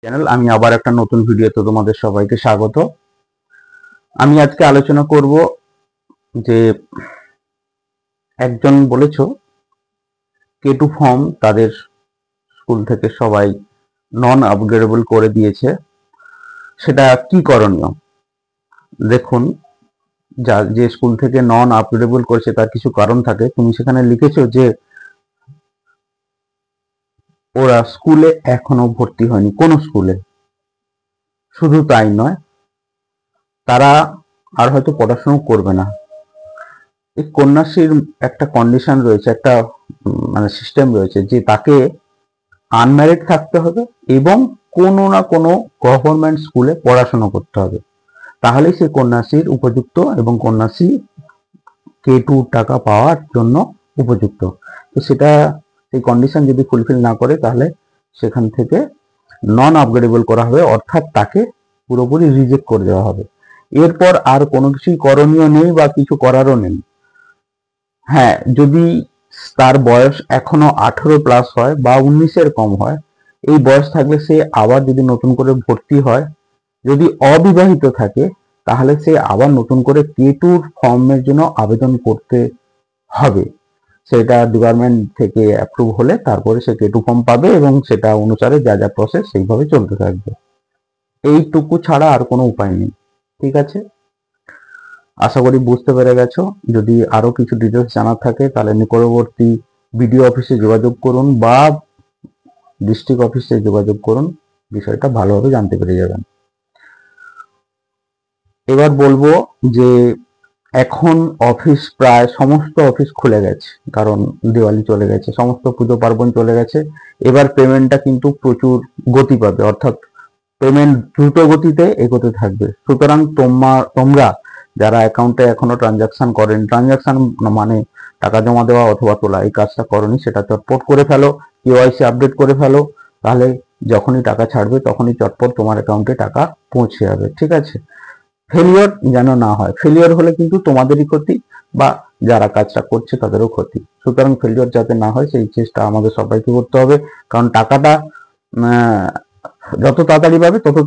Channel আমি আবার একটা নতুন ভিডিওতে তোমাদের সবাইকে স্বাগত। আমি আজকে আলোচনা করব যে একজন বলেছো K2 ফর্ম তাদের স্কুল থেকে সবাই নন আপগ্রেডেবল করে দিয়েছে, সেটা কি করণীয়। দেখুন, যে স্কুল থেকে নন আপগ্রেডেবল করেছে তার কিছু কারণ থাকে। তুমি সেখানে লিখেছো যে ওরা স্কুলে এখনো ভর্তি হয়নি, কোন স্কুলে। শুধু তাই নয়, তারা আর হয়তো পড়াশোনা করবে না। এই কন্যাশ্রীর একটা কন্ডিশন রয়েছে, একটা মানে সিস্টেম রয়েছে যে তাকে আনম্যারিড থাকতে হবে এবং কোনো না কোনো গভর্নমেন্ট স্কুলে পড়াশোনা করতে হবে, তাহলেই সে কন্যাশ্রীর উপযুক্ত এবং কন্যাশ্রী K2 টাকা পাওয়ার জন্য উপযুক্ত। তো সেটা, সেই কন্ডিশন যদি ফুলফিল না করে তাহলে সেখান থেকে নন আপগ্রেডেবল করা হবে, অর্থাৎ তাকে পুরোপুরি রিজেক্ট করে দেওয়া হবে। এরপর আর কোনো কিছুই করণীয় নেই বা কিছু করারও নেই। হ্যাঁ, যদি তার বয়স এখনো 18+ হয় বা 19-এর কম হয়, এই বয়স থাকলে সে আবার যদি নতুন করে ভর্তি হয়, যদি অবিবাহিত থাকে তাহলে সে আবার নতুন করে K2 ফর্মের জন্য আবেদন করতে হবে। সেটা ডিপার্টমেন্ট থেকে অ্যাপ্রুভ হলে তারপরে সে K2 ফর্ম পাবে এবং সেটা অনুসারে যা যা প্রসেস সেইভাবে চলতে থাকবে। এইটুকু ছাড়া আর কোনো উপায় নেই। ঠিক আছে, আশা করি বুঝতে পেরে গেছো। যদি আরো কিছু ডিটেলস জানার থাকে তাহলে নিকটবর্তী বিডিও অফিসে যোগাযোগ করুন বা ডিস্ট্রিক্ট অফিসে যোগাযোগ করুন, বিষয়টা ভালোভাবে জানতে পেরে যাবেন। এবার বলবো যে এখন অফিস, প্রায় সমস্ত অফিস খুলে গেছে, কারণ দিওয়ালি চলে গেছে, সমস্ত পুজো পার্বণ চলে গেছে। এবার পেমেন্টটা কিন্তু প্রচুর গতি পাবে, অর্থাৎ পেমেন্ট দ্রুত গতিতে এগোতে থাকবে। সুতরাং তোমরা যারা অ্যাকাউন্টে এখনো ট্রানজাকশন করেন, ট্রানজাকশন মানে টাকা জমা দেওয়া অথবা তোলা, এই কাজটা করনি, সেটা চটপট করে ফেলো, KYC আপডেট করে ফেলো, তাহলে যখনই টাকা ছাড়বে তখনই চটপট তোমার অ্যাকাউন্টে টাকা পৌঁছে যাবে। ঠিক আছে, ফেলিওর যেন না হয়। ফেলিওর হলে কিন্তু তোমাদেরই ক্ষতি বা যারা কাজটা করছে তাদেরও ক্ষতি। সুতরাং ফেলিওর যাতে না হয় সেই চেষ্টা আমাদের সবাইকে করতে হবে, কারণ টাকাটা যত তাড়াতাড়ি পাবে তত